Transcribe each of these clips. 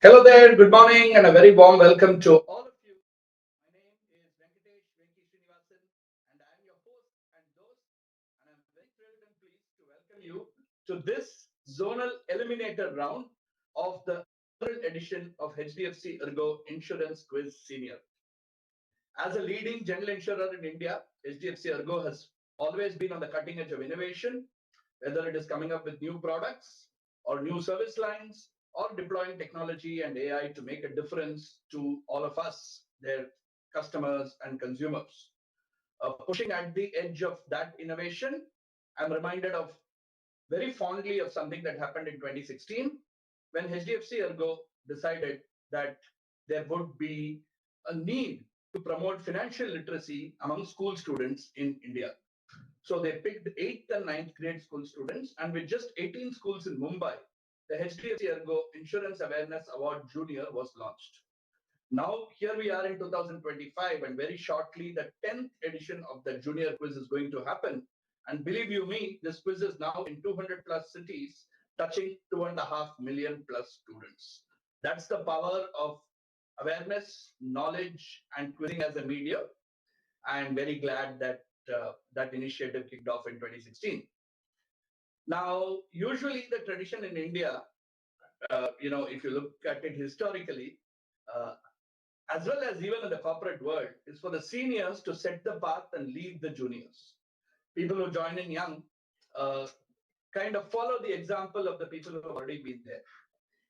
Hello there, good morning, and a very warm welcome to all of you. My name is Venki Srinivasan, and I am your host and host, and I'm very thrilled and pleased to welcome you to this zonal eliminator round of the inaugural edition of HDFC ERGO Insurance Quiz Senior. As a leading general insurer in India, HDFC ERGO has always been on the cutting edge of innovation, whether it is coming up with new products or new service lines or deploying technology and AI to make a difference to all of us, their customers and consumers. Pushing at the edge of that innovation, I'm reminded of very fondly of something that happened in 2016 when HDFC ERGO decided that there would be a need to promote financial literacy among school students in India. So they picked 8th and 9th grade school students, and with just 18 schools in Mumbai, the HDFC ERGO Insurance Awareness Award Junior was launched. Now, here we are in 2025, and very shortly, the 10th edition of the Junior Quiz is going to happen. And believe you me, this quiz is now in 200 plus cities, touching 2.5 million plus students. That's the power of awareness, knowledge, and quizzing as a media. I'm very glad that that initiative kicked off in 2016. Now, usually the tradition in India, if you look at it historically, uh, as well as even in the corporate world, is for the seniors to set the path and lead the juniors. People who join in young uh, kind of follow the example of the people who have already been there.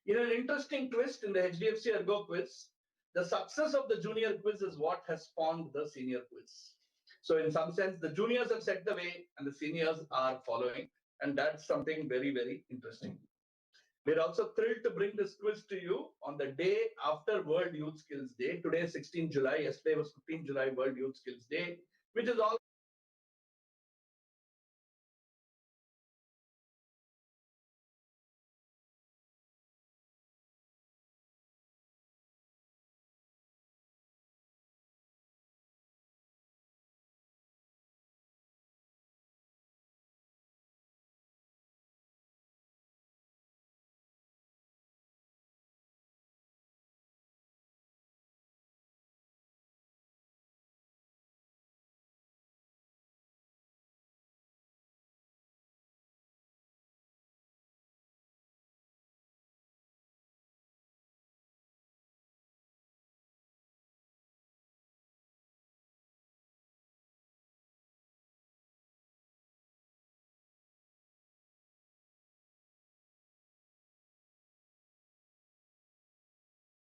In an interesting twist in the HDFC Ergo quiz, the success of the junior quiz is what has spawned the senior quiz. So, in some sense, the juniors have set the way and the seniors are following. And that's something very, very interesting. We're also thrilled to bring this quiz to you on the day after World Youth Skills Day. Today is 16 July. Yesterday was 15 July, World Youth Skills Day, which is all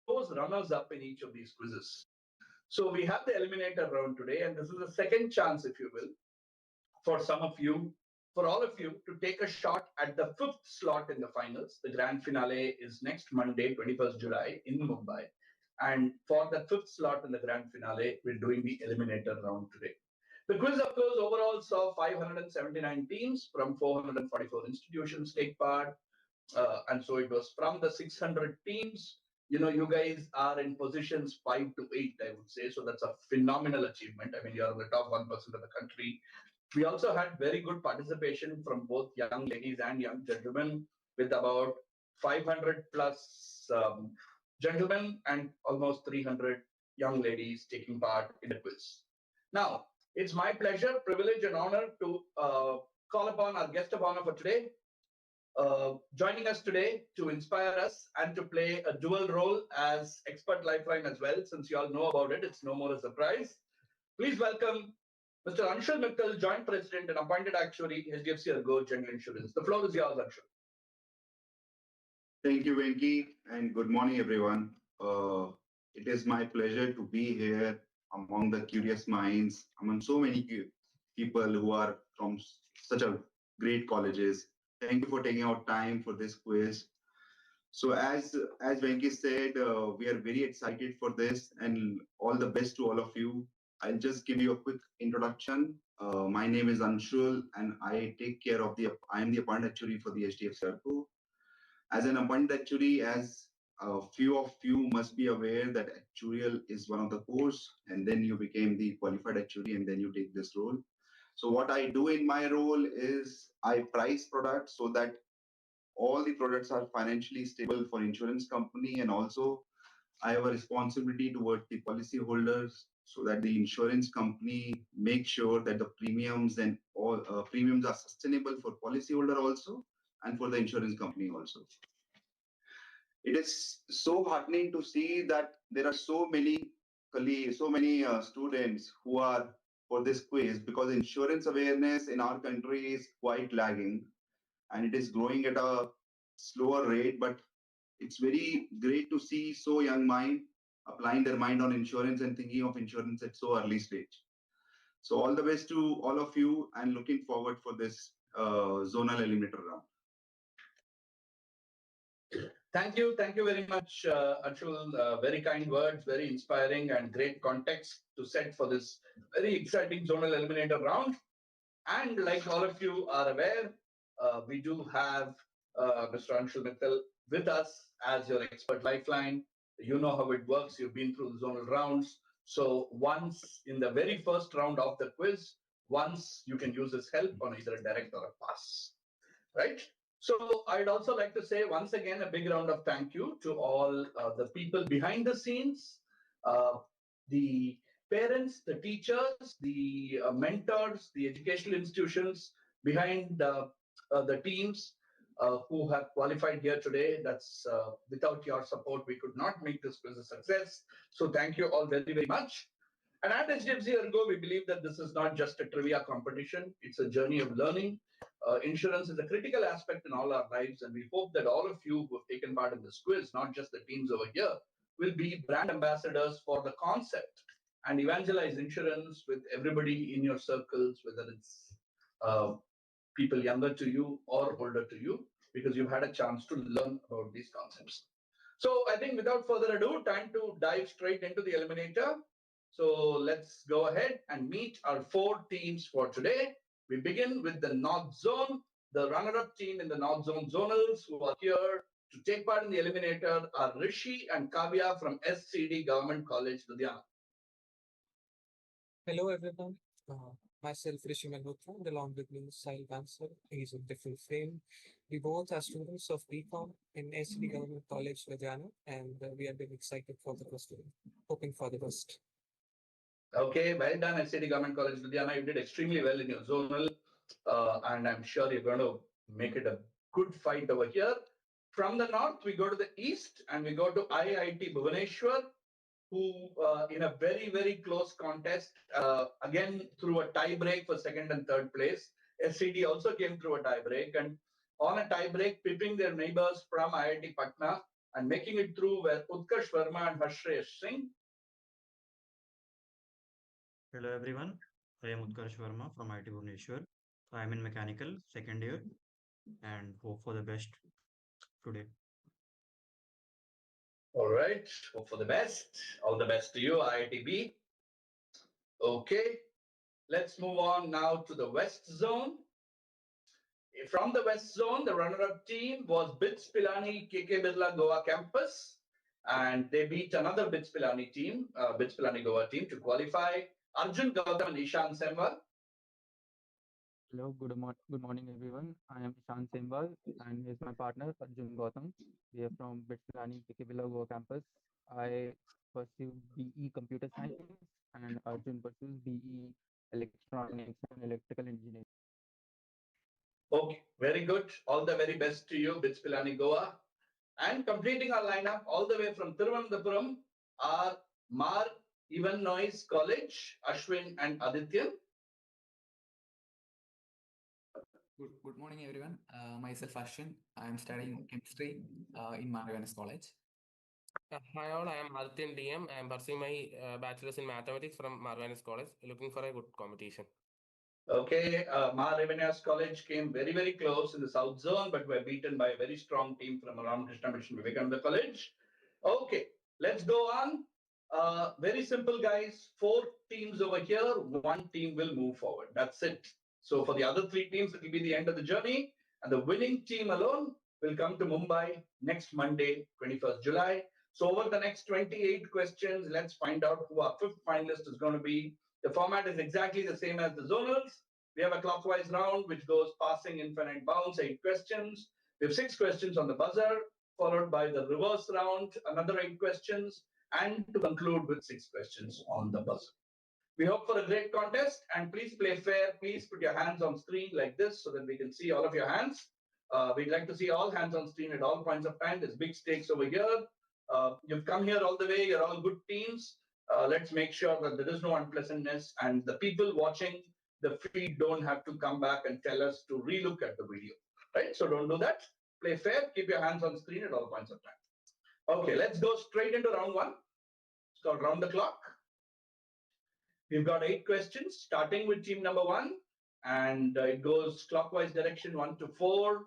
those runners up in each of these quizzes. So we have the eliminator round today, and this is the second chance, if you will, for some of you, for all of you, to take a shot at the fifth slot in the finals. The grand finale is next Monday, 21st July in Mumbai. And for the fifth slot in the grand finale, we're doing the eliminator round today. The quiz, of course, overall saw 579 teams from 444 institutions take part. And so it was from the 600 teams. You guys are in positions 5 to 8, I would say. So that's a phenomenal achievement. I mean, you're in the top 1% of the country. We also had very good participation from both young ladies and young gentlemen, with about 500 plus gentlemen and almost 300 young ladies taking part in the quiz. Now, it's my pleasure, privilege, and honor to call upon our guest of honor for today, joining us today to inspire us and to play a dual role as expert lifeline as well. Since you all know about it, it's no more a surprise. Please welcome Mr. Anshul Mittal, Joint President and Appointed Actuary, HDFC ERGO General Insurance. The floor is yours, Anshul. Thank you, Venki, and good morning, everyone. It is my pleasure to be here among the curious minds, among so many people who are from such a great colleges. Thank you for taking out time for this quiz. So, as Venki said, we are very excited for this, and all the best to all of you. I'll just give you a quick introduction. My name is Anshul, and I take care of I am the appointed actuary for the HDFC ERGO. As an appointed actuary, as a few of you must be aware that actuarial is one of the course, and then you became the qualified actuary, and then you take this role. So what I do in my role is I price products so that all the products are financially stable for insurance company, and also I have a responsibility towards the policy holders so that the insurance company make sure that the premiums and all premiums are sustainable for policyholder also and for the insurance company also. It is so heartening to see that there are so many colleagues, so many students who are for this quiz, because insurance awareness in our country is quite lagging and it is growing at a slower rate. But it's very great to see so young mind applying their mind on insurance and thinking of insurance at so early stage. So all the best to all of you and looking forward for this zonal eliminator round. Thank you very much, Anshul. Very kind words, very inspiring, and great context to set for this very exciting zonal eliminator round. And like all of you are aware, we do have Mr. Anshul Mittal with us as your expert lifeline. You know how it works. You've been through the zonal rounds. So once in the very first round of the quiz, once you can use his help on either a direct or a pass, right? So I'd also like to say once again a big round of thank you to all the people behind the scenes, uh, the parents, the teachers, the mentors, the educational institutions behind the teams who have qualified here today. That's without your support, we could not make this quiz a success. So thank you all very, very much. And at HDFC ERGO, we believe that this is not just a trivia competition. It's a journey of learning. Insurance is a critical aspect in all our lives, and we hope that all of you who have taken part in this quiz, not just the teams over here, will be brand ambassadors for the concept and evangelize insurance with everybody in your circles, whether it's uh, people younger to you or older to you, because you've had a chance to learn about these concepts. So I think without further ado, time to dive straight into the eliminator. So let's go ahead and meet our four teams for today. We begin with the North Zone. The runner-up team in the North Zone zonals who are here to take part in the eliminator are Rishi and Kavya from SCD Government College, Ludhiana. Hello everyone, myself Rishi Malhotra and along with me Sahil Bansal. He's a different frame. We both are students of BCom in SCD Government College, Ludhiana, and we are very excited for the question, hoping for the best. Okay, well done, SCD Government College, Ludhiana. You did extremely well in your zonal, and I'm sure you're going to make it a good fight over here. From the north, we go to the east and we go to IIT Bhubaneswar, who in a very, very close contest, again through a tie break for second and third place. SCD also came through a tie break, and on a tie break, pipping their neighbors from IIT Patna and making it through were Utkarsh Verma and Harshresh Singh. Hello everyone, I am Utkarsh Verma from IT Bhubaneswar. I am in mechanical second year and hope for the best today. All right, hope for the best. All the best to you, IITB. Okay, let's move on now to the West Zone. From the West Zone, the runner-up team was BITS Pilani KK Birla Goa campus, and they beat another BITS Pilani team, BITS Pilani Goa team, to qualify. Arjun Gautam and Ishan Semwal. Hello, good morning everyone. I am Ishan Sembal and here's my partner Arjun Gautam. We are from Bitsilani Kikibila Goa campus. I pursue BE Computer Science and Arjun pursues BE Electronics and Electrical Engineering. Okay, very good. All the very best to you, BITS Pilani Goa. And completing our lineup all the way from Thiruvananthapuram are Mar Even Noise College, Ashwin and Aditya. Good morning, everyone. Myself, Ashwin. I am studying chemistry in Marganis College. Hi all, I am Adityan DM. I am pursuing my bachelor's in mathematics from Marvanis College, looking for a good competition. Okay, Revenues College came very, very close in the South Zone, but were beaten by a very strong team from Ramakrishna Mission Vivekananda College. Okay, let's go on. Very simple, guys. 4 teams over here, 1 team will move forward. That's it. So for the other 3 teams, it will be the end of the journey. And the winning team alone will come to Mumbai next Monday, 21st July. So over the next 28 questions, let's find out who our 5th finalist is going to be. The format is exactly the same as the zonals. We have a clockwise round, which goes passing infinite bounds, 8 questions. We have 6 questions on the buzzer, followed by the reverse round, another 8 questions, and to conclude with 6 questions on the buzzer. We hope for a great contest, and please play fair. Please put your hands on screen like this so that we can see all of your hands. We'd like to see all hands on screen at all points of time. There's big stakes over here. You've come here all the way. You're all good teams. Let's make sure that there is no unpleasantness, and the people watching the feed don't have to come back and tell us to relook at the video, right? So don't do that. Play fair. Keep your hands on screen at all points of time. Okay, let's go straight into round 1. It's called round the clock. We've got 8 questions, starting with team number 1, and it goes clockwise direction 1 to 4,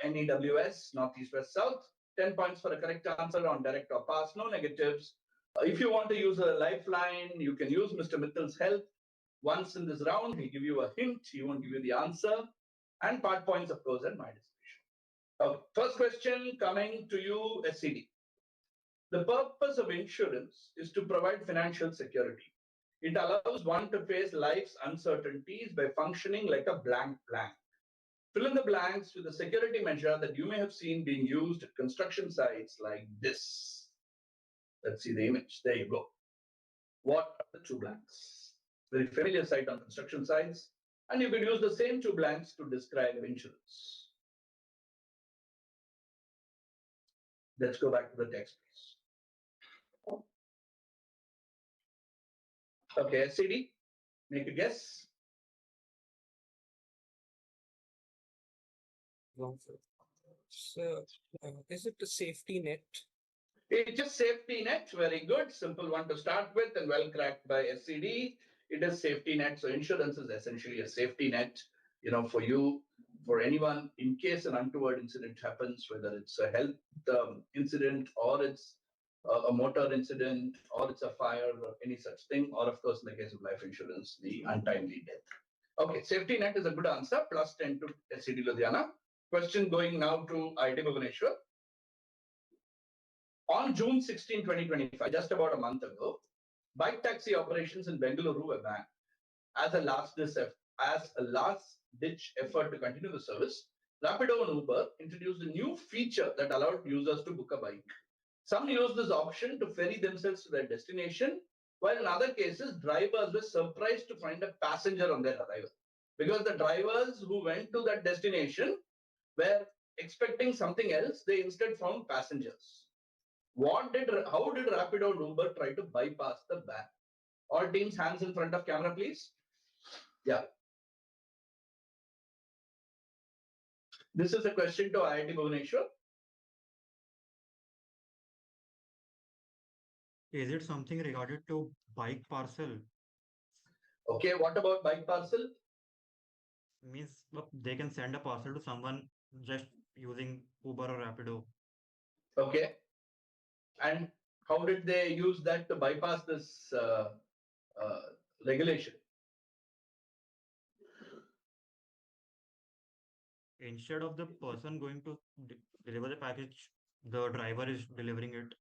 NEWS, north, east, west, south. 10 points for a correct answer on direct or pass, no negatives. If you want to use a lifeline, you can use Mr. Mittal's help. Once in this round, he'll give you a hint, he won't give you the answer, and part points, of course, at my discretion. Okay, first question coming to you, SCD. The purpose of insurance is to provide financial security. It allows one to face life's uncertainties by functioning like a blank. Fill in the blanks with a security measure that you may have seen being used at construction sites like this. Let's see the image. There you go. What are the 2 blanks? Very familiar sight on construction sites. And you could use the same 2 blanks to describe insurance. Let's go back to the text, please. Okay, SCD, make a guess. So, is it a safety net? It's just safety net. Very good. Simple one to start with and well cracked by SCD. It is safety net. So insurance is essentially a safety net, for you, for anyone, in case an untoward incident happens, whether it's a health incident or it's a motor incident or it's a fire or any such thing, or of course, in the case of life insurance, the untimely death. Okay, safety net is a good answer, plus 10 to SCD Ludhiana. Question going now to IIT Bhubaneswar. On June 16, 2025, just about a month ago, bike taxi operations in Bengaluru were banned. As a last-ditch effort to continue the service, Rapido and Uber introduced a new feature that allowed users to book a bike. Some used this option to ferry themselves to their destination, while in other cases, drivers were surprised to find a passenger on their arrival. Because the drivers who went to that destination were expecting something else, they instead found passengers. How did Rapido and Uber try to bypass the ban? All teams, hands in front of camera, please. Yeah. This is a question to IIT Bhubaneswar. Is it something regarded to bike parcel? Okay, what about bike parcel? Means they can send a parcel to someone just using Uber or Rapido. Okay. And how did they use that to bypass this regulation? Instead of the person going to deliver the package, the driver is delivering it.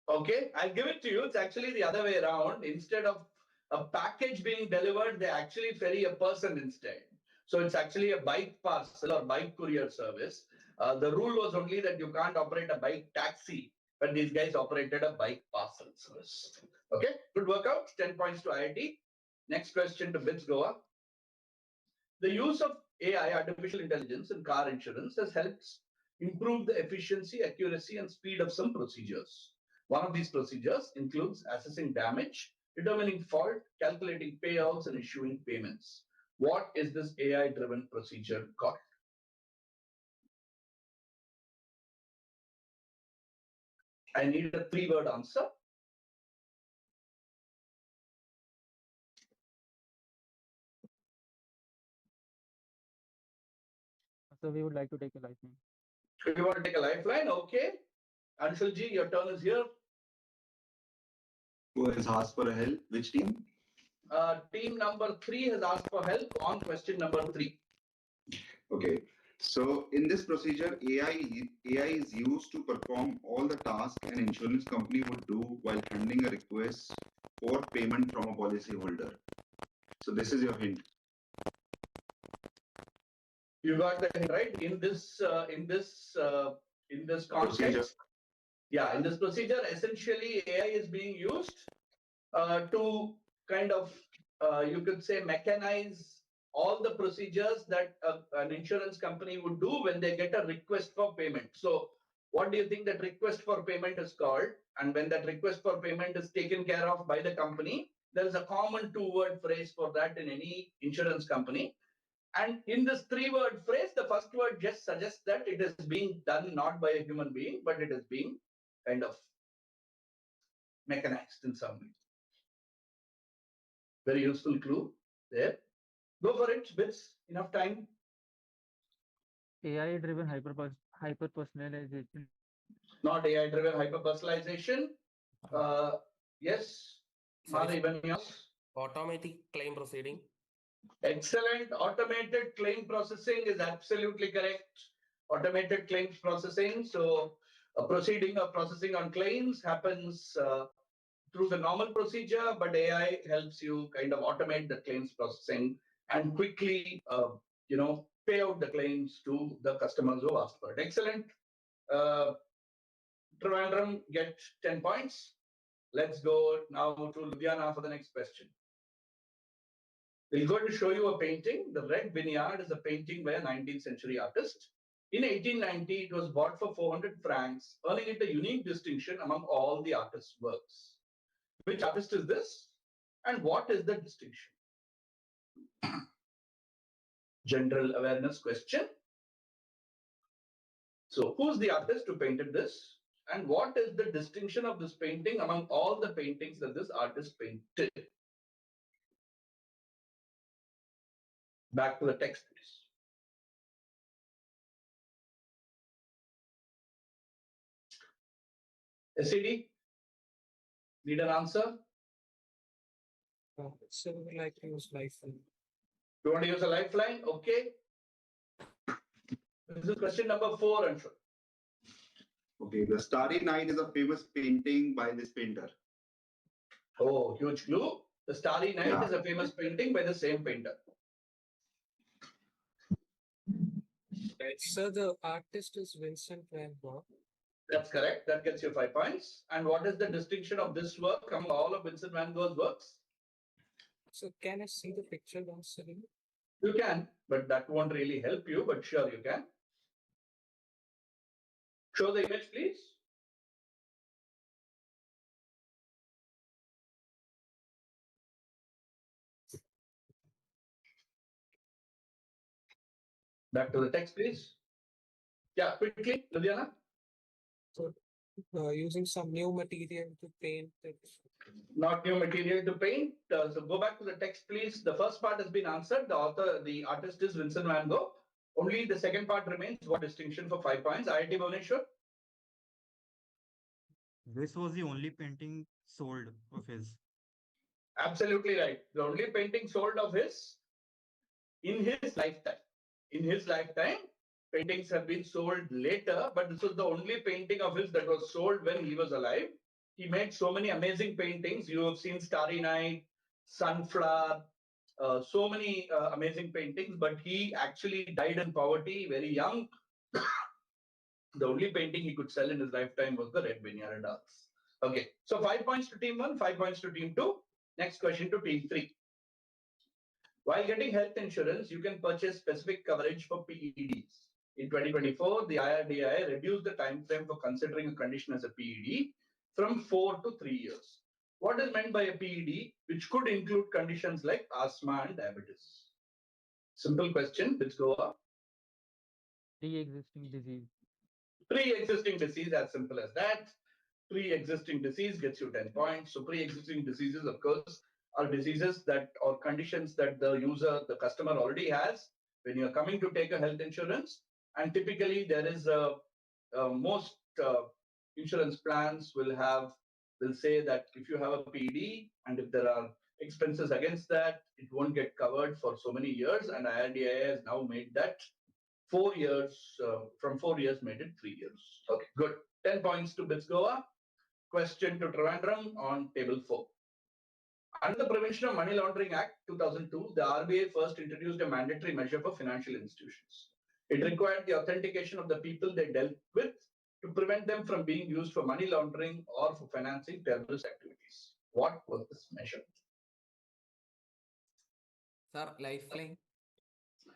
Okay, I'll give it to you. It's actually the other way around. Instead of a package being delivered, they actually ferry a person instead. So it's actually a bike parcel or bike courier service. The rule was only that you can't operate a bike taxi, but these guys operated a bike parcel service. Okay, good workout. 10 points to IIT. Next question to BITS Goa. The use of AI, artificial intelligence, in car insurance has helped improve the efficiency, accuracy, and speed of some procedures. One of these procedures includes assessing damage, determining fault, calculating payouts, and issuing payments. What is this AI-driven procedure called? I need a 3-word answer. So we would like to take a lifeline. You want to take a lifeline? Okay. Anshulji, your turn is here. Who has asked for help? Which team? Team number 3 has asked for help on question number 3. Okay. So in this procedure, AI is used to perform all the tasks an insurance company would do while handling a request for payment from a policyholder. So this is your hint. You got the hint, right? In this context, Procedure. yeah, in this procedure, essentially AI is being used to kind of, you could say, mechanize all the procedures that an insurance company would do when they get a request for payment. So what do you think that request for payment is called? And when that request for payment is taken care of by the company, there is a common two-word phrase for that in any insurance company. And in this three-word phrase, the first word just suggests that it is being done not by a human being, but it is being kind of mechanized in some way. Very useful clue there. Go for it, Bits. Enough time. AI-driven hyper-personalization. Not AI-driven hyper-personalization. Yes, Sorry, Mari, yours. automatic claim proceeding. Excellent. Automated claim processing is absolutely correct. Automated claims processing. So a proceeding or processing on claims happens through the normal procedure, but AI helps you kind of automate the claims processing and quickly, pay out the claims to the customers who asked for it. Excellent. Trivandrum get 10 points. Let's go now to Ludhiana for the next question. We're going to show you a painting. The Red Vineyard is a painting by a 19th century artist. In 1890, it was bought for 400 francs, earning it a unique distinction among all the artist's works. Which artist is this? And what is the distinction? General awareness question. So, who's the artist who painted this? And what is the distinction of this painting among all the paintings that this artist painted? Back to the text, please. SED? Need an answer? So we would like to use lifeline. You want to use a lifeline? Okay. This is question number 4, Anshul. Okay, the Starry Night is a famous painting by this painter. Oh, huge clue. The Starry Night Yeah. is a famous painting by the same painter. So the artist is Vincent van Gogh. That's correct. That gets you 5 points. And what is the distinction of this work among all of Vincent van Gogh's works? So can I see the picture once again? You can, but that won't really help you, but sure you can. Show the image, please. Back to the text, please. Yeah, quickly, Ludhiana. So using some new material to paint it. Not new material to paint. So go back to the text, please. The first part has been answered. The artist is Vincent van Gogh. Only the second part remains. What distinction for 5 points? IIT Bhubaneswar. This was the only painting sold of his. Absolutely right. The only painting sold of his in his lifetime. In his lifetime, paintings have been sold later, but this was the only painting of his that was sold when he was alive. He made so many amazing paintings. You have seen Starry Night, Sunflower, so many amazing paintings, but he actually died in poverty very young. The only painting he could sell in his lifetime was the Red Vineyard Dance. Okay, so 5 points to team 1, 5 points to team 2. Next question to team 3. While getting health insurance, you can purchase specific coverage for PEDs. In 2024, the IRDAI reduced the time frame for considering a condition as a PED from 4 to 3 years. What is meant by a PED, which could include conditions like asthma and diabetes? Simple question. Let's go up. Pre-existing disease. Pre-existing disease, as simple as that. Pre-existing disease gets you 10 points. So pre-existing diseases, of course, are diseases that or conditions that the user, the customer already has when you're coming to take a health insurance. And typically there is most insurance plans will say that if you have a PD and if there are expenses against that, it won't get covered for so many years. And IRDAI has now made that 4 years, from 4 years made it 3 years. Okay, good. 10 points to Bitsgoa. Question to Trivandrum on table 4. Under the Prevention of Money Laundering Act 2002, the RBI first introduced a mandatory measure for financial institutions. It required the authentication of the people they dealt with to prevent them from being used for money laundering or for financing terrorist activities. What was this measure? Sir, lifeline.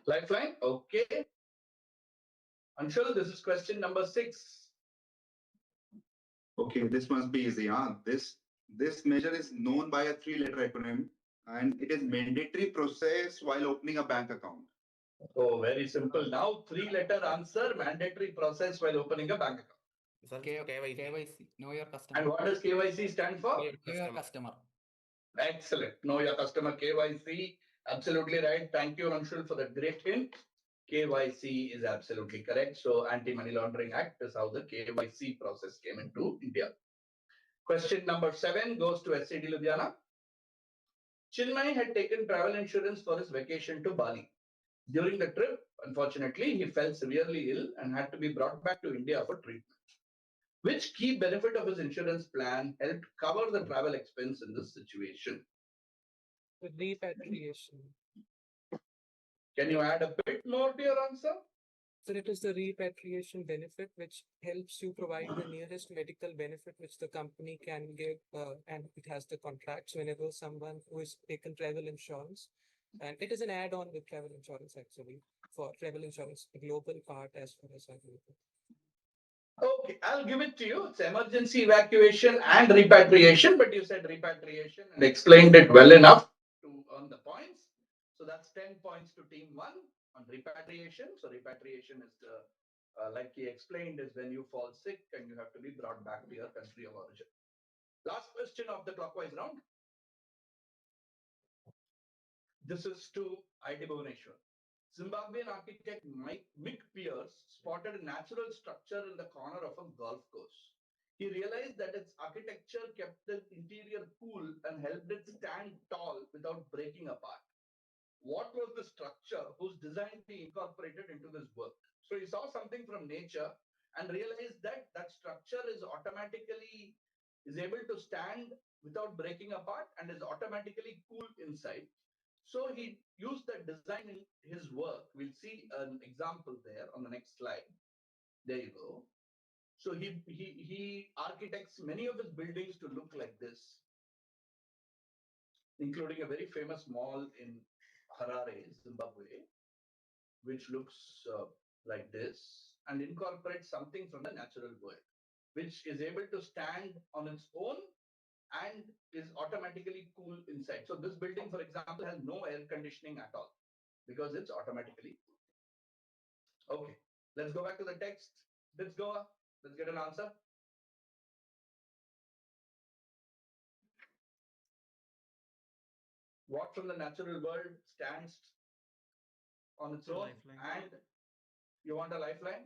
Lifeline? Okay. Anshul, this is question number 6. Okay, this must be easy. This measure is known by a three-letter acronym, and it is mandatory process while opening a bank account. Oh, very simple. Now, 3-letter answer, mandatory process while opening a bank account. Sir, KYC. KYC. Know your customer. And what does KYC stand for? Know your Know your customer. customer. Excellent. Know your customer, KYC. Absolutely right. Thank you, Anshul, for that great hint. KYC is absolutely correct. So, Anti-Money Laundering Act is how the KYC process came into India. Question number 7 goes to SCD Ludhiana. Chinmay had taken travel insurance for his vacation to Bali. During the trip, unfortunately, he fell severely ill and had to be brought back to India for treatment. Which key benefit of his insurance plan helped cover the travel expense in this situation? The repatriation. Can you add a bit more to your answer? So it is the repatriation benefit which helps you provide the nearest medical benefit which the company can give, and it has the contracts whenever someone who is taken travel insurance, and it is an add-on with travel insurance actually for travel insurance, the global part as far as I know. Okay, I'll give it to you. It's emergency evacuation and repatriation, but you said repatriation and explained it well enough to earn the points. So that's 10 points to team 1 on repatriation. So repatriation is the, like he explained, is when you fall sick and you have to be brought back to your country of origin. Last question of the clockwise round. This is to IT Bhubaneswar. Zimbabwean architect Mick Pierce spotted a natural structure in the corner of a golf course. He realized that its architecture kept the interior cool and helped it stand tall without breaking apart. What was the structure whose design he incorporated into this work? So he saw something from nature and realized that that structure is able to stand without breaking apart and is automatically cool inside. So he used that design in his work. We'll see an example there on the next slide. There you go. So he architects many of his buildings to look like this, including a very famous mall in Harare, Zimbabwe, which looks like this and incorporates something from the natural world, which is able to stand on its own and is automatically cool inside. So this building, for example, has no air conditioning at all because it's automatically cool. Okay, let's go back to the text. Let's get an answer. What from the natural world stands on its own? Lifeline. And you want a lifeline?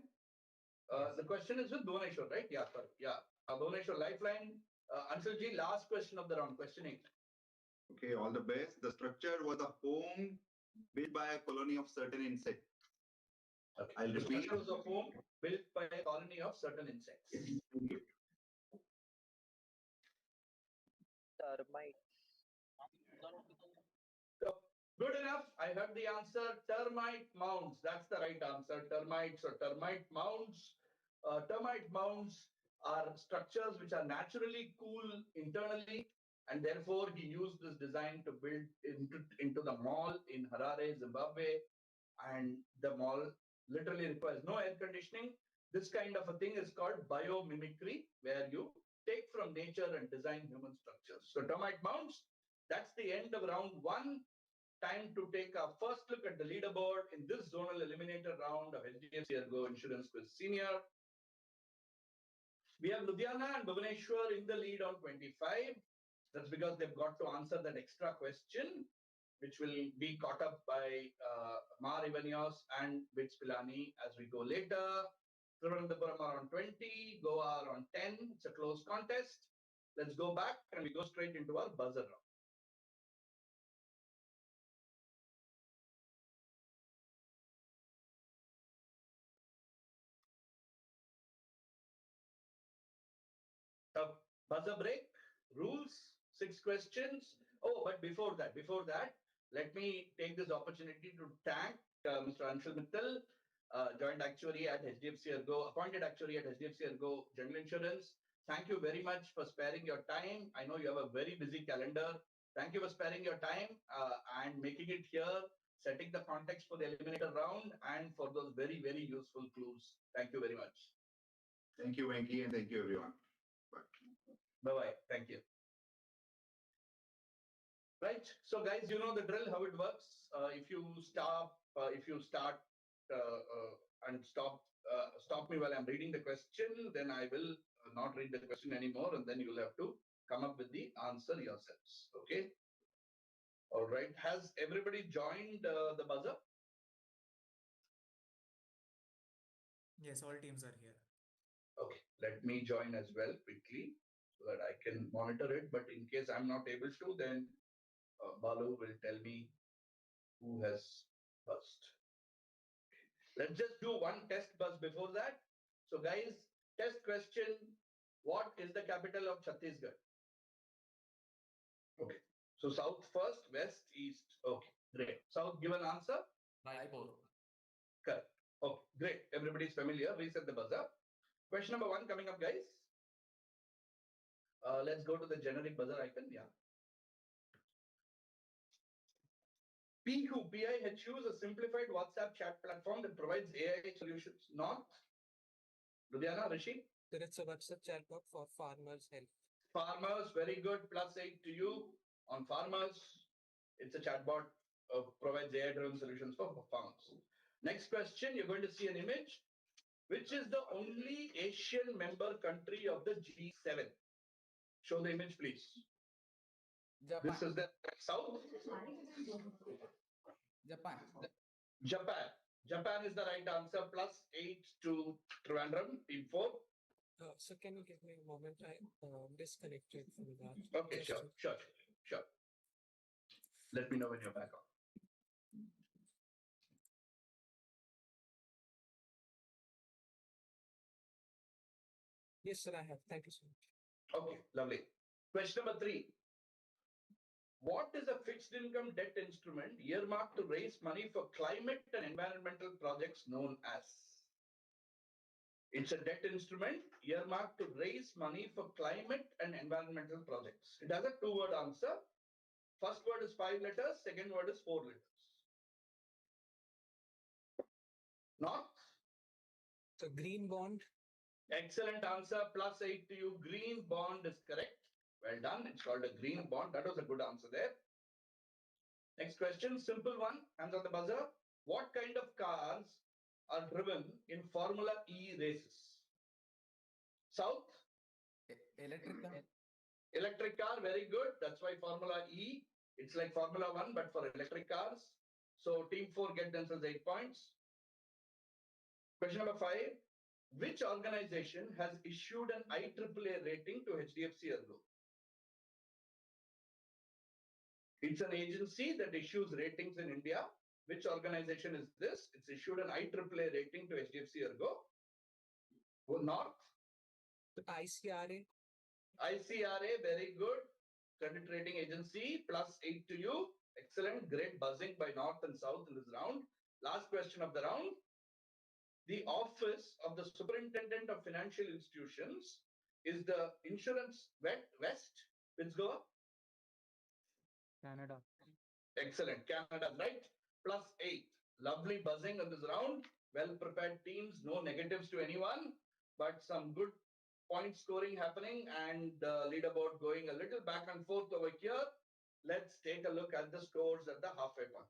The question is with Bhubaneswar, right? Yeah, sorry. Yeah. Bhubaneswar lifeline. Anshulji, last question of the round, question 8. Okay, all the best. The structure was a home built by a colony of certain insects. Okay. I'll The repeat. structure was a home built by a colony of certain insects. Termites. Good enough. I heard the answer. Termite mounds. That's the right answer. Termites or termite mounds. Termite mounds are structures which are naturally cool internally, and therefore he used this design to build into the mall in Harare, Zimbabwe. And the mall literally requires no air conditioning. This kind of a thing is called biomimicry, where you take from nature and design human structures. So termite mounds. That's the end of round 1. Time to take our first look at the leaderboard in this zonal eliminator round of HDFC ERGO Insurance Quiz Senior. We have Ludhiana and Bhubaneswar in the lead on 25. That's because they've got to answer that extra question, which will be caught up by Mar Ivanios and Bits Pilani as we go later. Trivandrum are on 20, Goa are on 10. It's a close contest. Let's go back and we go straight into our buzzer round. Buzzer break, rules, 6 questions. Oh, but before that, let me take this opportunity to thank Mr. Anshul Mittal. joint actuary at HDFC ERGO, appointed actuary at HDFC ERGO General Insurance. Thank you very much for sparing your time. I know you have a very busy calendar. Thank you for sparing your time and making it here, setting the context for the eliminator round and for those very, very useful clues. Thank you very much. Thank you, Venki, and thank you, everyone. Bye. Bye-bye. Thank you. Right. So, guys, you know the drill, how it works. If you start and stop me while I'm reading the question, then I will not read the question anymore, and then you'll have to come up with the answer yourselves. Okay. All right. Has everybody joined the buzzer? Yes, all teams are here. Okay. Let me join as well quickly so that I can monitor it. But in case I'm not able to, then Balu will tell me who has buzzed. Let's just do one test buzz before that. So, guys, test question. What is the capital of Chhattisgarh? Okay. So, south first, west, east. Okay, great. South, give an answer. Raipur. Correct. Okay, great. Everybody's familiar. Reset the buzzer. Question number 1 coming up, guys. Let's go to the generic buzzer icon. Yeah. PIHU is a simplified WhatsApp chat platform that provides AI solutions. Not Ludhiana, Rishi? So it's a WhatsApp chatbot for farmers' help. Farmers, very good. +8 to you on farmers. It's a chatbot provides AI-driven solutions for farmers. Next question, you're going to see an image. Which is the only Asian member country of the G7? Show the image, please. Japan. This is the south. Japan. Japan is the right answer. +8 to Trivandrum, team 4. So can you give me a moment? I disconnected from that. Okay, sure. Let me know when you're back on. Yes, sir, I have. Thank you so much. Okay, lovely. Question number 3. What is a fixed income debt instrument earmarked to raise money for climate and environmental projects known as? It's a debt instrument earmarked to raise money for climate and environmental projects. It has a 2-word answer. First word is 5 letters, second word is 4 letters. Not? So green bond. Excellent answer. +8 to you. Green bond is correct. Well done. It's called a green bond. That was a good answer there. Next question, simple one. Hands on the buzzer. What kind of cars are driven in Formula E races? South? Electric car. Electric car, very good. That's why Formula E. It's like Formula 1, but for electric cars. So team 4 get themselves 8 points. Question number 5. Which organization has issued an IAAA rating to HDFC ERGO? It's an agency that issues ratings in India. Which organization is this? It's issued an IAAA rating to HDFC ERGO. North? The ICRA. ICRA, very good. Credit rating agency, +8 to you. Excellent. Great buzzing by North and South in this round. Last question of the round. The office of the Superintendent of Financial Institutions is the Insurance West. Which go? Canada. Excellent. Canada, right? +8. Lovely buzzing on this round. Well-prepared teams. No negatives to anyone, but some good point scoring happening and leaderboard going a little back and forth over here. Let's take a look at the scores at the halfway point.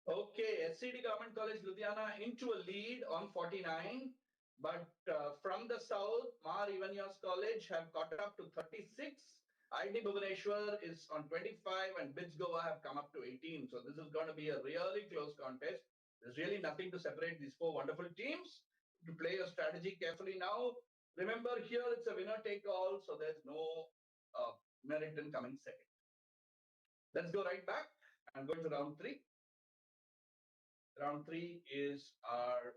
Okay, SCD Government College Ludhiana into a lead on 49, but from the south, Mar Ivanios College have caught up to 36. IT Bhubaneswar is on 25 and BITS Goa have come up to 18. So this is going to be a really close contest. There's really nothing to separate these 4 wonderful teams. To play your strategy carefully now. Remember here it's a winner take all, so there's no merit in coming second. Let's go right back and go to round 3. Round 3 is our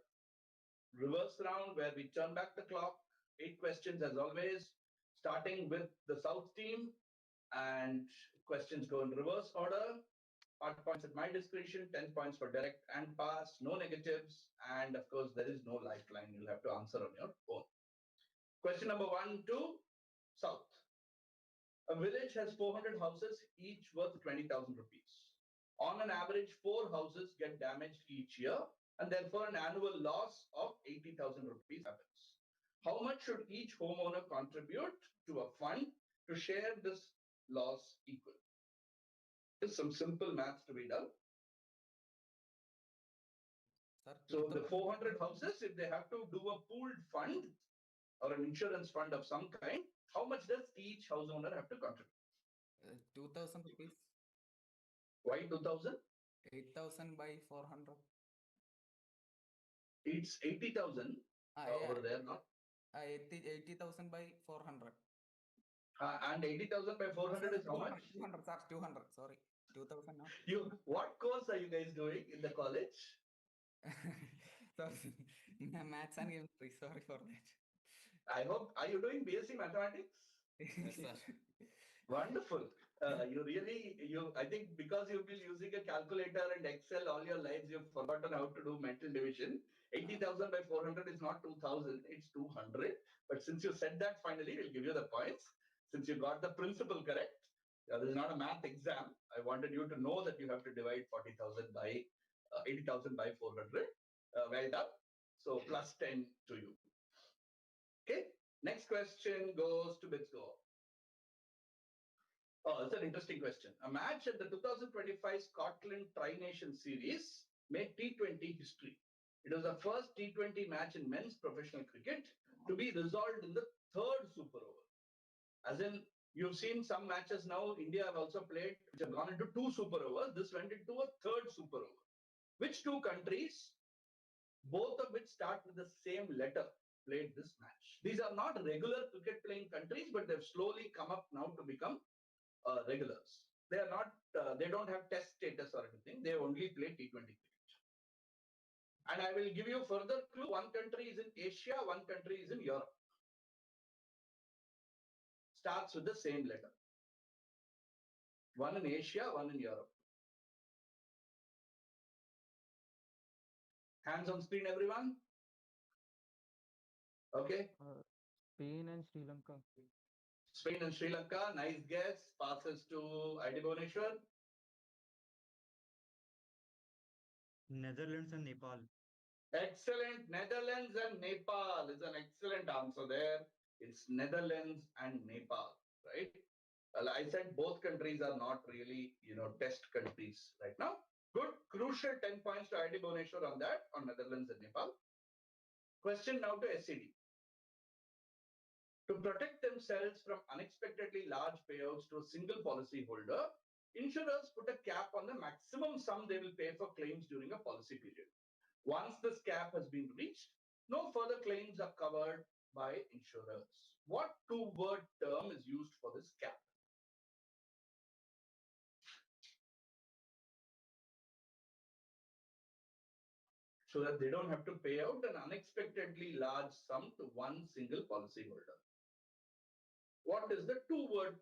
reverse round where we turn back the clock. 8 questions as always, starting with the South team, and questions go in reverse order. 5 points at my discretion, 10 points for direct and pass, no negatives, and of course, there is no lifeline. You'll have to answer on your own. Question number 1 to South. A village has 400 houses, each worth 20,000 rupees. On an average, 4 houses get damaged each year, and therefore an annual loss of 80,000 rupees happens. How much should each homeowner contribute to a fund to share this loss equally? Just some simple maths to be done. Sir, So the 2000 400 houses, if they have to do a pooled fund or an insurance fund of some kind, how much does each house owner have to contribute? 2,000 rupees. Why 2000? 8,000 by 400. It's 80,000 Yeah. over there now. 80,000 by 400. And 80,000 by 400 is how 200, much? 200, sir, 200. Sorry, 2,000 now. What course are you guys doing in the college? Sorry, maths and chemistry. Sorry for that. I hope, are you doing BSc Mathematics? Yes, sir. Wonderful. I think because you've been using a calculator and Excel all your lives, you've forgotten how to do mental division. 80,000 by 400 is not 2,000, it's 200. But since you said that, finally, we'll give you the points. Since you got the principle correct, this is not a math exam. I wanted you to know that you have to divide 40,000 by 80,000 by 400. Well done. So plus 10 to you. Okay. Next question goes to Bitsgo. Oh, that's an interesting question. A match at the 2025 Scotland Tri-Nation Series made T20 history. It was the first T20 match in men's professional cricket to be resolved in the third super over. As in, you've seen some matches now, India have also played, which have gone into 2 super overs. This went into a third super over. Which 2 countries, both of which start with the same letter, played this match? These are not regular cricket playing countries, but they've slowly come up now to become regulars. They are not. They don't have test status or anything. They only play T20 cricket. And I will give you further clue. One country is in Asia. One country is in Europe. Starts with the same letter. One in Asia. One in Europe. Hands on screen, everyone. Okay. Spain and Sri Lanka. Spain and Sri Lanka. Nice guess. Passes to ID Bhuvaneshwar. Netherlands and Nepal. Excellent. Netherlands and Nepal is an excellent answer there. It's Netherlands and Nepal, right? Well, I said both countries are not really, test countries right now. Good. Crucial 10 points to ID Bhuvaneshwar on that, on Netherlands and Nepal. Question now to SCD. To protect themselves from unexpectedly large payouts to a single policy holder, insurers put a cap on the maximum sum they will pay for claims during a policy period. Once this cap has been reached, no further claims are covered by insurers. What 2-word term is used for this cap? So that they don't have to pay out an unexpectedly large sum to one single policyholder. What is the 2-word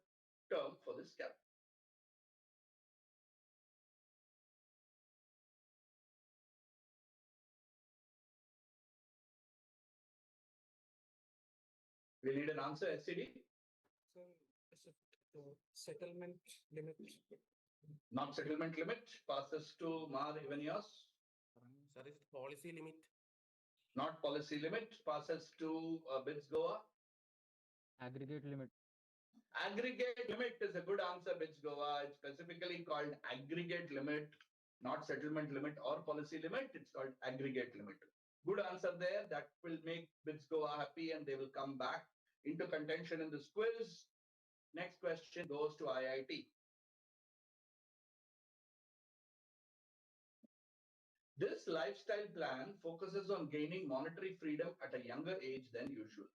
term for this cap? We need an answer, SCD. So, is it settlement limit? Not settlement limit. Passes to Mar Ivanios. Sir, is it policy limit? Not policy limit. Passes to Bids Goa. Aggregate limit. Aggregate limit is a good answer, Bids Goa. It's specifically called aggregate limit, not settlement limit or policy limit. It's called aggregate limit. Good answer there. That will make Bids Goa happy and they will come back into contention in this quiz. Next question goes to IIT. This lifestyle plan focuses on gaining monetary freedom at a younger age than usual.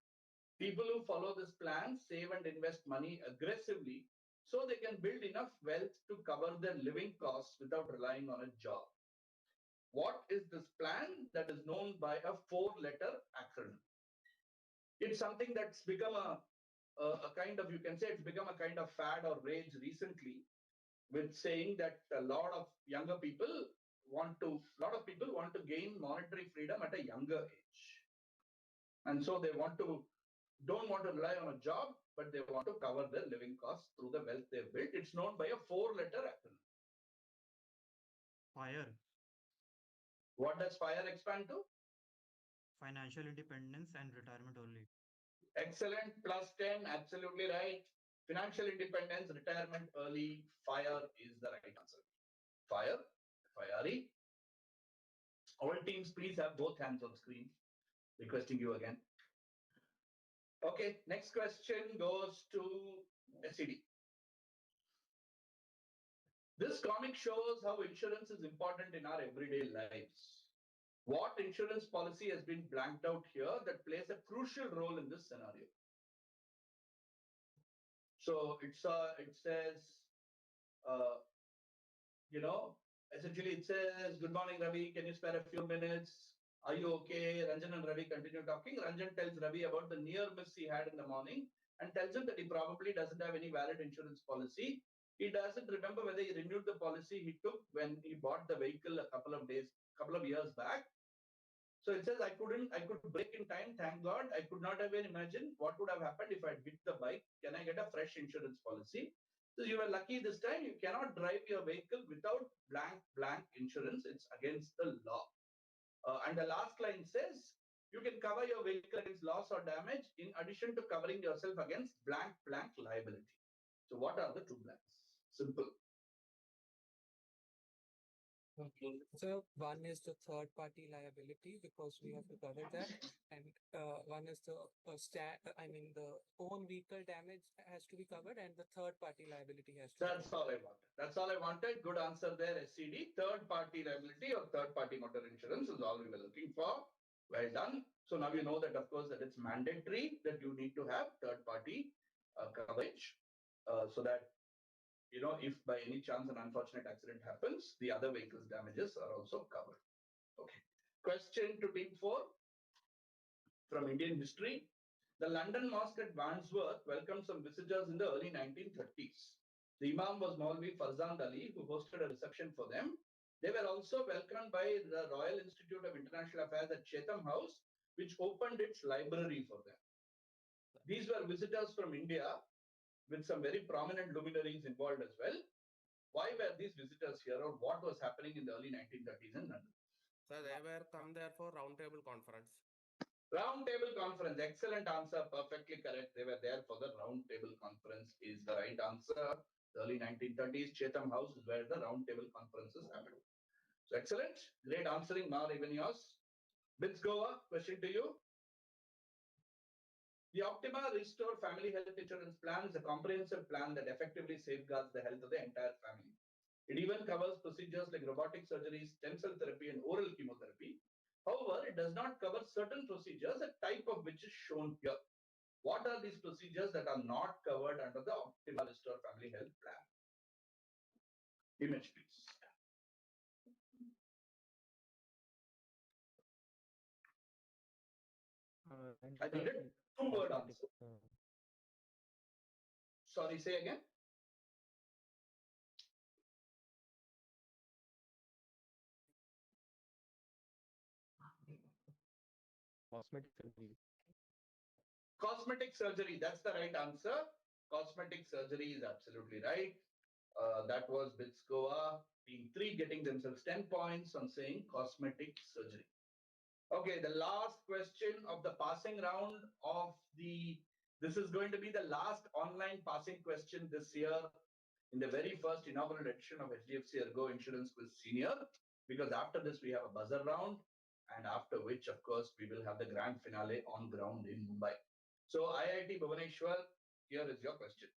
People who follow this plan save and invest money aggressively so they can build enough wealth to cover their living costs without relying on a job. What is this plan that is known by a four-letter acronym? It's something that's become a kind of, you can say it's become a kind of fad or rage recently, with saying that a lot of people want to gain monetary freedom at a younger age. And so they don't want to rely on a job, but they want to cover their living costs through the wealth they've built. It's known by a four-letter acronym. Fire. What does FIRE expand to? Financial independence and retirement early. Excellent. Plus 10. Absolutely right. Financial independence, retirement early. FIRE is the right answer. FIRE. FIRE. All teams, please have both hands on screen. Requesting you again. Okay. Next question goes to SED. This comic shows how insurance is important in our everyday lives. What insurance policy has been blanked out here that plays a crucial role in this scenario? So it says, essentially it says, good morning, Ravi. Can you spare a few minutes? Are you okay? Ranjan and Ravi continue talking. Ranjan tells Ravi about the near miss he had in the morning and tells him that he probably doesn't have any valid insurance policy. He doesn't remember whether he renewed the policy he took when he bought the vehicle a couple of years back. So it says, I could brake in time. Thank God. I could not have even imagined what would have happened if I'd hit the bike. Can I get a fresh insurance policy? So you were lucky this time. You cannot drive your vehicle without blank insurance. It's against the law. And the last line says, you can cover your vehicle against loss or damage in addition to covering yourself against blank liability. So what are the two blanks? Simple. Okay. So one is the third party liability because we have to cover that, and one is the the own vehicle damage has to be covered, and the third party liability has to. That's all I wanted. That's all I wanted. Good answer there, SCD. Third party liability or third party motor insurance is all we were looking for. Well done. So now you know that, of course, that it's mandatory that you need to have third party coverage so that if by any chance an unfortunate accident happens, the other vehicle's damages are also covered. Okay. Question to team 4 from Indian history. The London Mosque at Wandsworth welcomed some visitors in the early 1930s. The Imam was Maulvi Farzand Ali, who hosted a reception for them. They were also welcomed by the Royal Institute of International Affairs at Chatham House, which opened its library for them. These were visitors from India, with some very prominent luminaries involved as well. Why were these visitors here, or what was happening in the early 1930s in London? So they were come there for roundtable conference. Roundtable conference, excellent answer, perfectly correct. They were there for the roundtable conference is the right answer. The early 1930s, Chatham House is where the roundtable conferences happened. So excellent, great answering, Mar yours. Bits Goa, question to you. The Optima Restore Family Health Insurance Plan is a comprehensive plan that effectively safeguards the health of the entire family. It even covers procedures like robotic surgery, stem cell therapy, and oral chemotherapy. However, it does not cover certain procedures, a type of which is shown here. What are these procedures that are not covered under the Optima Restore Family Health Plan? Image, please. I needed two-word answer. Sorry, say again. Cosmetic surgery. Cosmetic surgery, that's the right answer. Cosmetic surgery is absolutely right. That was Bitskoa, team 3 getting themselves 10 points on saying cosmetic surgery. Okay, the last question of the passing round this is going to be the last online passing question this year in the very first inaugural edition of HDFC ERGO Insurance Quiz Senior, because after this we have a buzzer round, and after which, of course, we will have the grand finale on ground in Mumbai. So IIT Bhubaneswar, here is your question.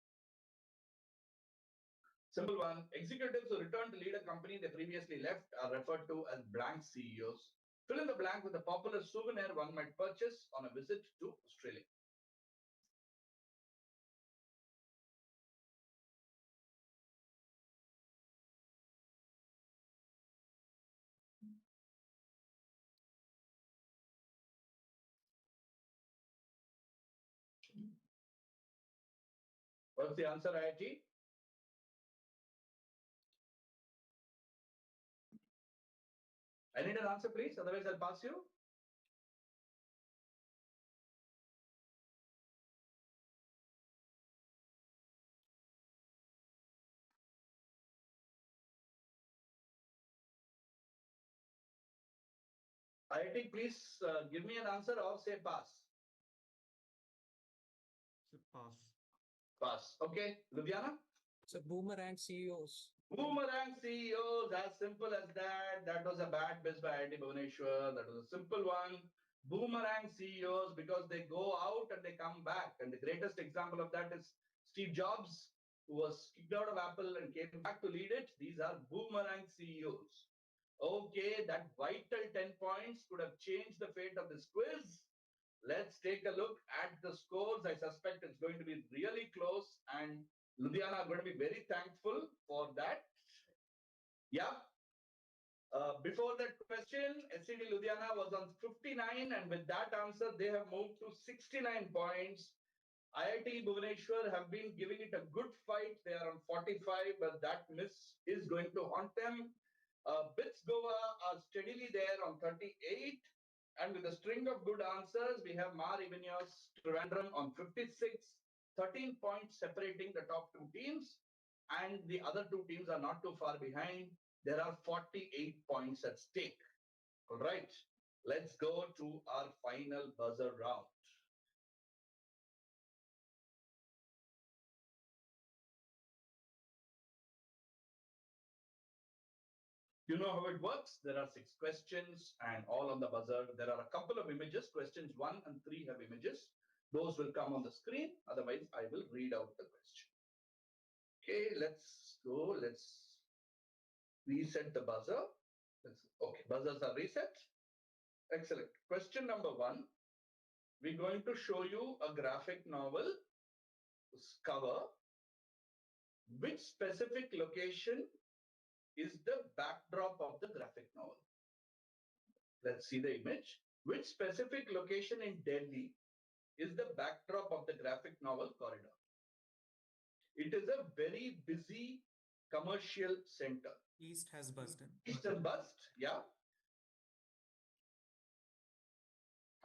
Simple one. Executives who return to lead a company they previously left are referred to as blank CEOs. Fill in the blank with a popular souvenir one might purchase on a visit to Australia. What's the answer, IIT? I need an answer, please. Otherwise, I'll pass you. IIT, please give me an answer or say pass. So pass. Pass. Okay. Ludhiana? So boomerang CEOs. Boomerang CEOs, as simple as that. That was a bad miss by IIT Bhubaneswar. That was a simple one. Boomerang CEOs, because they go out and they come back. And the greatest example of that is Steve Jobs, who was kicked out of Apple and came back to lead it. These are boomerang CEOs. Okay, that vital 10 points could have changed the fate of this quiz. Let's take a look at the scores. I suspect it's going to be really close, and Ludhiana are going to be very thankful for that. Yeah. Before that question, SCD Ludhiana was on 59, and with that answer, they have moved to 69 points. IIT Bhubaneswar have been giving it a good fight. They are on 45, but that miss is going to haunt them. BITS Goa are steadily there on 38. And with a string of good answers, we have Mar Ibenos Trivandrum on 56, 13 points separating the top two teams. And the other two teams are not too far behind. There are 48 points at stake. All right, let's go to our final buzzer round. You know how it works. There are 6 questions and all on the buzzer. There are a couple of images. Questions 1 and 3 have images. Those will come on the screen. Otherwise, I will read out the question. Okay, let's go. Let's reset the buzzer. Okay, buzzers are reset. Excellent. Question number 1. We're going to show you a graphic novel cover. Which specific location is the backdrop of the graphic novel? Let's see the image. Which specific location in Delhi is the backdrop of the graphic novel corridor? It is a very busy commercial center. East has buzzed in. East has buzzed, yeah.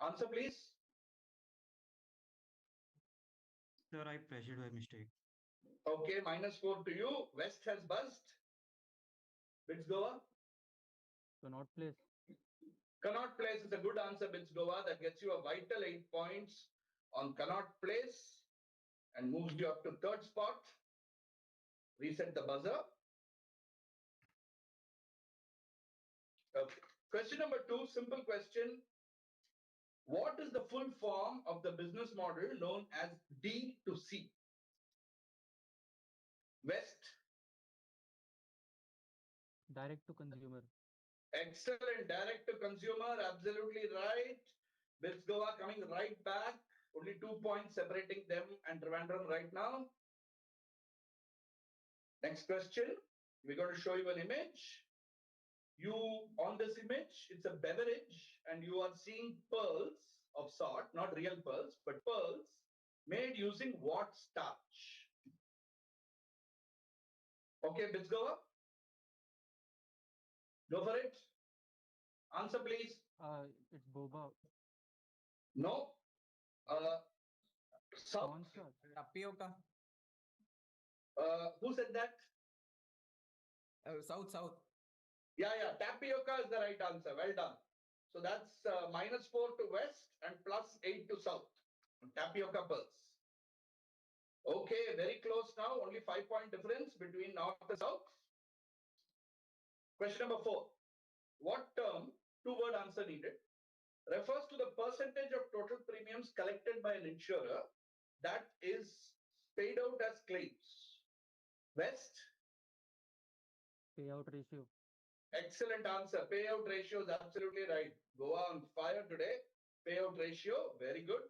Answer, please. Sir, I pressed it by mistake. Okay, -4 to you. West has buzzed. BITS Goa. Connaught Place. Connaught Place is a good answer, BITS Goa. That gets you a vital 8 points on Connaught Place and moves you up to 3rd spot. Reset the buzzer. Okay. Question number 2, simple question. What is the full form of the business model known as D2C? West. Direct to consumer. Excellent. Direct to consumer. Absolutely right. BITS Goa coming right back. Only 2 points separating them and Trivandrum right now. Next question. We're going to show you an image. You, on this image, it's a beverage and you are seeing pearls of sort, not real pearls, but pearls made using what starch? Okay, BITS Goa. Go for it. Answer, please. It's boba. No. South. Cornstarch. Tapioca. Who said that? South. Yeah. Tapioca is the right answer. Well done. So that's -4 to West and +8 to South. Tapioca pearls. Okay, very close now. Only 5-point difference between North and South. Question number 4. What term, 2-word answer needed, refers to the percentage of total premiums collected by an insurer that is paid out as claims? West. Payout ratio. Excellent answer. Payout ratio is absolutely right. Goa on fire today. Payout ratio, very good.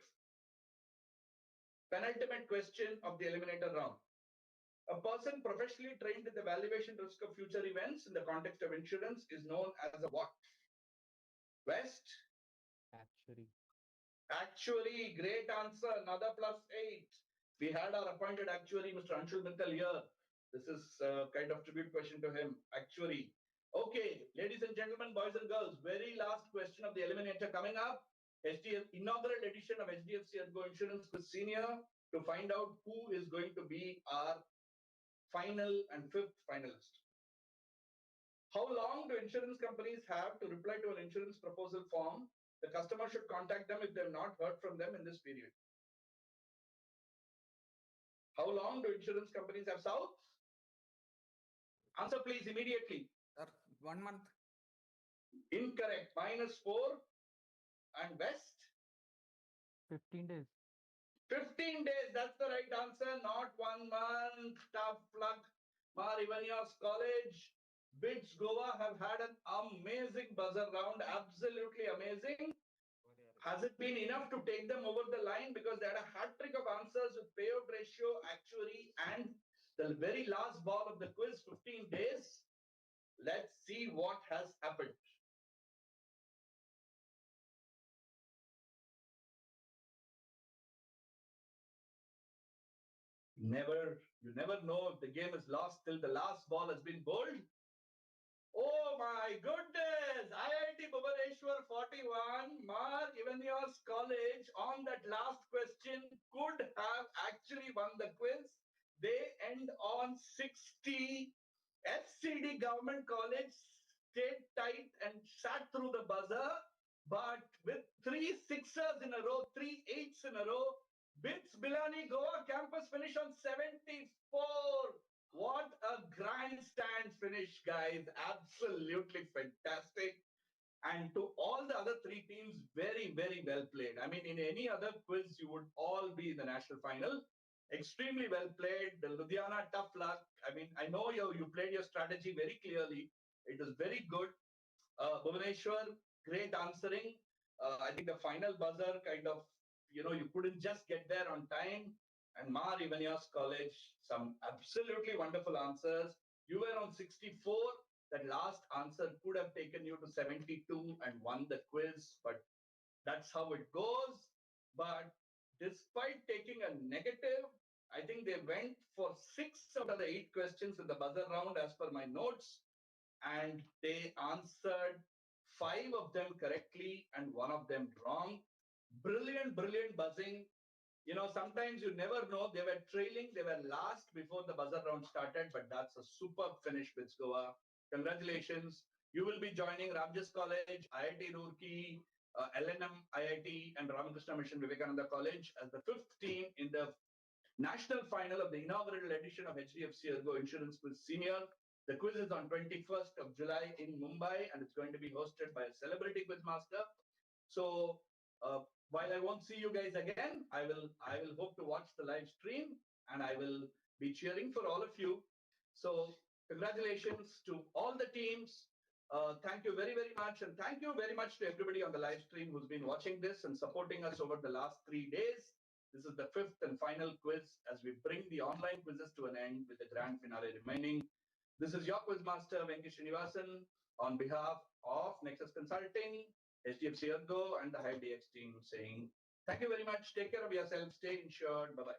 Penultimate question of the eliminator round. A person professionally trained in the valuation risk of future events in the context of insurance is known as a what? West. Actuary. Actually, great answer. Another +8. We had our appointed actuary, Mr. Anshul Mittal, here. This is a kind of tribute question to him, actuary. Okay, ladies and gentlemen, boys and girls, very last question of the Eliminator coming up. Inaugural edition of HDFC ERGO Insurance Quiz Senior, to find out who is going to be our final and fifth finalist. How long do insurance companies have to reply to an insurance proposal form? The customer should contact them if they have not heard from them in this period. How long do insurance companies have, South? Answer please immediately. Sir, 1 month. Incorrect. -4. And West? 15 days. 15 days. That's the right answer. Not 1 month. Tough luck. Mar Ivanios College. Bids Goa have had an amazing buzzer round. Absolutely amazing. Has it been enough to take them over the line? Because they had a hat trick of answers with payout ratio, actuary, and the very last ball of the quiz, 15 days. Let's see what has happened. You never know if the game is lost till the last ball has been bowled. Oh my goodness! IIT Bhubaneswar 41, Mar Ivanios College on that last question could have actually won the quiz. They end on 60. FCD Government College stayed tight and sat through the buzzer, but with 3 sixers in a row, 3 8s in a row, BITS Bilani Goa campus finish on 74. What a grandstand finish, guys. Absolutely fantastic. And to all the other 3 teams, very, very well played. I mean, in any other quiz, you would all be in the national final. Extremely well played. The Ludhiana, tough luck. I mean, I know you played your strategy very clearly. It was very good. Bhubaneswar, great answering. I think the final buzzer kind of, you couldn't just get there on time. And Mar Ivanios College, some absolutely wonderful answers. You were on 64. That last answer could have taken you to 72 and won the quiz, but that's how it goes. But despite taking a negative, I think they went for 6 out of the 8 questions in the buzzer round as per my notes. And they answered 5 of them correctly and 1 of them wrong. Brilliant, brilliant buzzing. Sometimes you never know. They were trailing. They were last before the buzzer round started, but that's a superb finish with Goa. Congratulations. You will be joining Ramjas College, IIT Roorkee, LNM IIT, and Ramakrishna Mission Vivekananda College as the 5th team in the national final of the inaugural edition of HDFC ERGO Insurance Quiz Senior. The quiz is on 21st of July in Mumbai, and it's going to be hosted by a celebrity quiz master. So, while I won't see you guys again, I will hope to watch the live stream, and I will be cheering for all of you. So congratulations to all the teams. Thank you very, very much. And thank you very much to everybody on the live stream who's been watching this and supporting us over the last 3 days. This is the 5th and final quiz as we bring the online quizzes to an end with the grand finale remaining. This is your quiz master, Venki Srinivasan, on behalf of Nexus Consulting, HDFC ERGO, and the Hive DX team saying, thank you very much. Take care of yourselves. Stay insured. Bye-bye.